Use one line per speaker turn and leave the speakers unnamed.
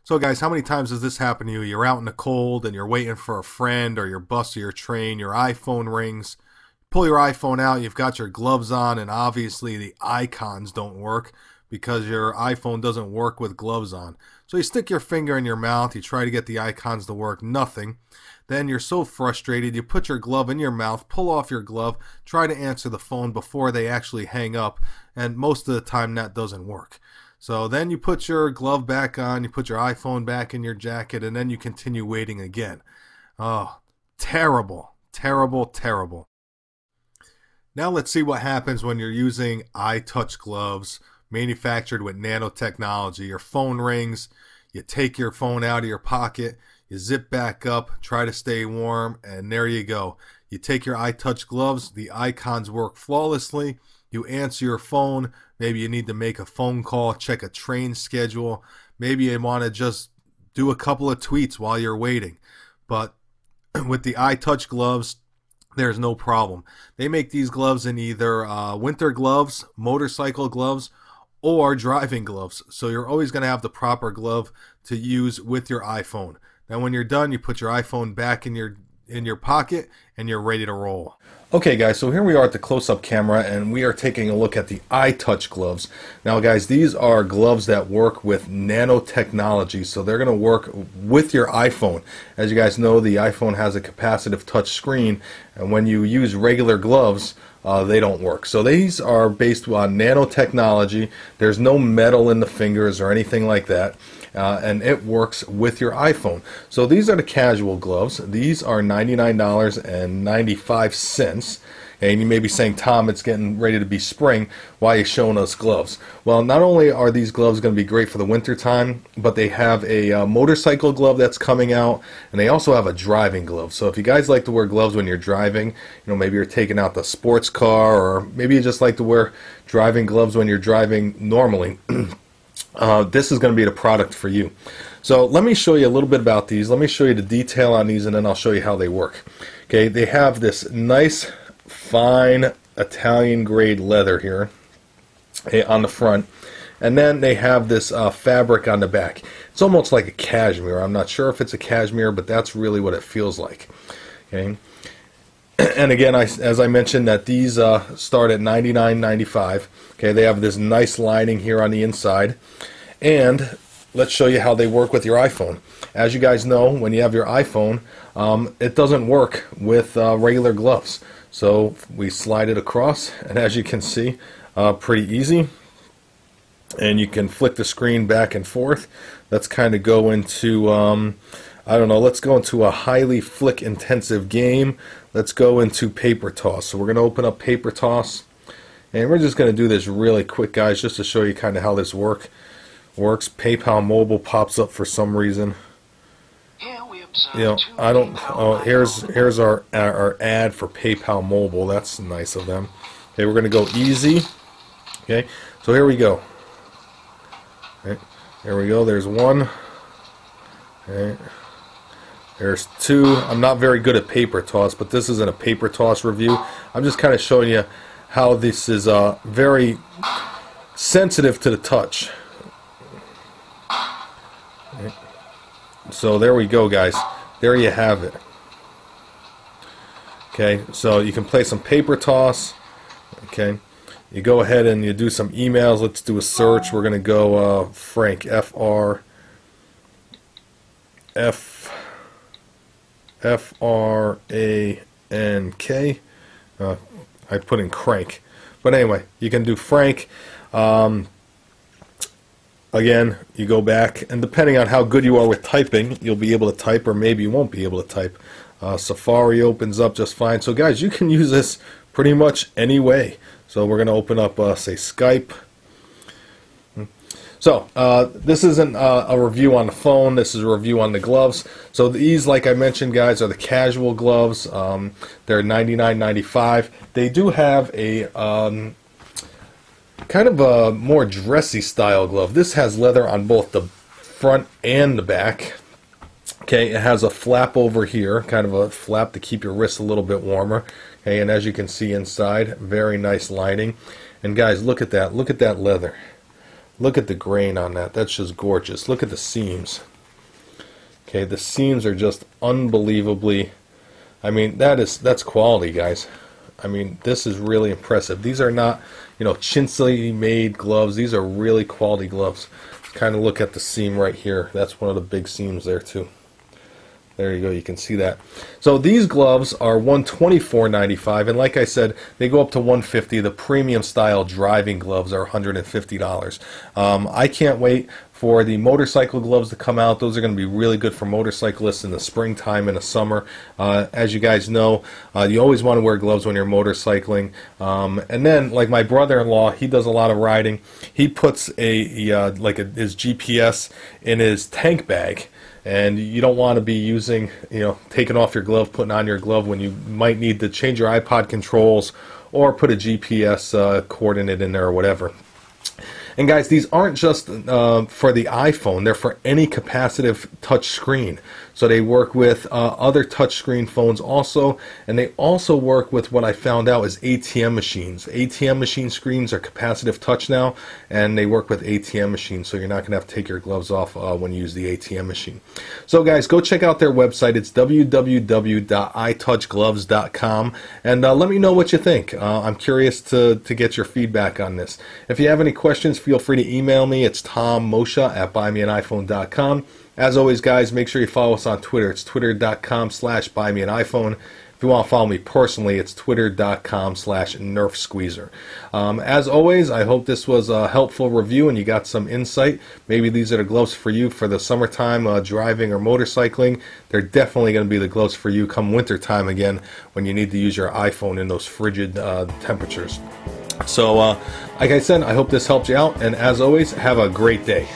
So guys, how many times does this happen to you? You're out in the cold and you're waiting for a friend or your bus or your train, your iPhone rings. Pull your iPhone out, you've got your gloves on, and obviously the icons don't work because your iPhone doesn't work with gloves on. So you stick your finger in your mouth, you try to get the icons to work, nothing. Then you're so frustrated, you put your glove in your mouth, pull off your glove, try to answer the phone before they actually hang up, and most of the time that doesn't work. So then you put your glove back on, you put your iPhone back in your jacket, and then you continue waiting again. Oh, terrible, terrible, terrible. Now let's see what happens when you're using iTouch gloves manufactured with nanotechnology. Your phone rings, you take your phone out of your pocket, you zip back up, try to stay warm, and there you go. You take your iTouch gloves, the icons work flawlessly, you answer your phone, maybe you need to make a phone call, check a train schedule, maybe you want to just do a couple of tweets while you're waiting. But with the iTouch gloves, there's no problem. They make these gloves in either winter gloves, motorcycle gloves, or driving gloves. So you're always going to have the proper glove to use with your iPhone. Then when you're done, you put your iPhone back in your pocket and you're ready to roll. Okay guys, so here we are at the close-up camera and we are taking a look at the iTouch gloves. Now guys, these are gloves that work with nanotechnology, so they're going to work with your iPhone. As you guys know, the iPhone has a capacitive touch screen, and when you use regular gloves, they don't work. So these are based on nanotechnology. There's no metal in the fingers or anything like that. And it works with your iPhone. So these are the casual gloves. These are $99.95. And you may be saying, Tom, it's getting ready to be spring. Why are you showing us gloves? Well, not only are these gloves going to be great for the winter time, but they have a motorcycle glove that's coming out, and they also have a driving glove. So if you guys like to wear gloves when you're driving, maybe you're taking out the sports car, or maybe you just like to wear driving gloves when you're driving normally, this is going to be the product for you. So let me show you a little bit about these. Let me show you the detail on these, and then I'll show you how they work. Okay, they have this nice, fine Italian grade leather here on the front, and then they have this fabric on the back. It's almost like a cashmere. I'm not sure if it's a cashmere, but that's really what it feels like. Okay. And again, as I mentioned, that these start at $99.95. Okay, they have this nice lining here on the inside. And let's show you how they work with your iPhone. As you guys know, when you have your iPhone, it doesn't work with regular gloves. So we slide it across, and as you can see, pretty easy. And you can flick the screen back and forth. Let's kind of go into, I don't know, let's go into a highly flick intensive game. Let's go into paper toss. So we're going to open up paper toss, and we're just going to do this really quick, guys, just to show you kind of how this works. PayPal Mobile pops up for some reason. I don't. Oh, here's our ad for PayPal Mobile. That's nice of them. Okay, we're going to go easy. Okay, so here we go. Okay, there we go. There's one. Okay. There's two. I'm not very good at paper toss, but this isn't a paper toss review. I'm just kind of showing you how this is very sensitive to the touch. Okay. So there we go, guys. There you have it. Okay, so you can play some paper toss. Okay, you go ahead and you do some emails. Let's do a search. We're going to go Frank, F-R-A-N-K. I put in crank. But anyway, you can do Frank. Again, you go back, and depending on how good you are with typing, you'll be able to type, or maybe you won't be able to type. Safari opens up just fine. So guys, you can use this pretty much any way. So we're going to open up, say, Skype. So this isn't a review on the phone. This is a review on the gloves. So these, like I mentioned, guys, are the casual gloves. They're $99.95. They do have a kind of a more dressy style glove. This has leather on both the front and the back. Okay, it has a flap over here, kind of a flap to keep your wrists a little bit warmer. Okay, and as you can see inside, very nice lining. And guys, look at that. Look at that leather. Look at the grain on that. That's just gorgeous. Look at the seams. Okay, the seams are just unbelievably, I mean, that's quality, guys. I mean, this is really impressive. These are not, you know, chintzy made gloves. These are really quality gloves. Kind of look at the seam right here. That's one of the big seams there too. There you go, you can see that. So these gloves are $124.95, and like I said, they go up to $150. The premium style driving gloves are $150. I can't wait for the motorcycle gloves to come out. Those are going to be really good for motorcyclists in the springtime and the summer. As you guys know, you always want to wear gloves when you're motorcycling. And then, like my brother-in-law, he does a lot of riding. He puts his GPS in his tank bag. And you don't want to be using, you know, taking off your glove, putting on your glove when you might need to change your iPod controls or put a GPS coordinate in there or whatever. And guys, these aren't just for the iPhone, they're for any capacitive touch screen. So they work with other touchscreen phones also, and they also work with what I found out is ATM machines. ATM machine screens are capacitive touch now, and they work with ATM machines, so you're not going to have to take your gloves off when you use the ATM machine. So guys, go check out their website. It's www.itouchgloves.com, and let me know what you think. I'm curious to get your feedback on this. If you have any questions, feel free to email me. It's tommosha@buymeaniphone.com. As always, guys, make sure you follow us on Twitter. It's twitter.com/buymeaniphone. If you want to follow me personally, it's twitter.com/nerfsqueezer. As always, I hope this was a helpful review and you got some insight. Maybe these are the gloves for you for the summertime driving or motorcycling. They're definitely going to be the gloves for you come wintertime again when you need to use your iPhone in those frigid temperatures. So, like I said, I hope this helped you out. And as always, have a great day.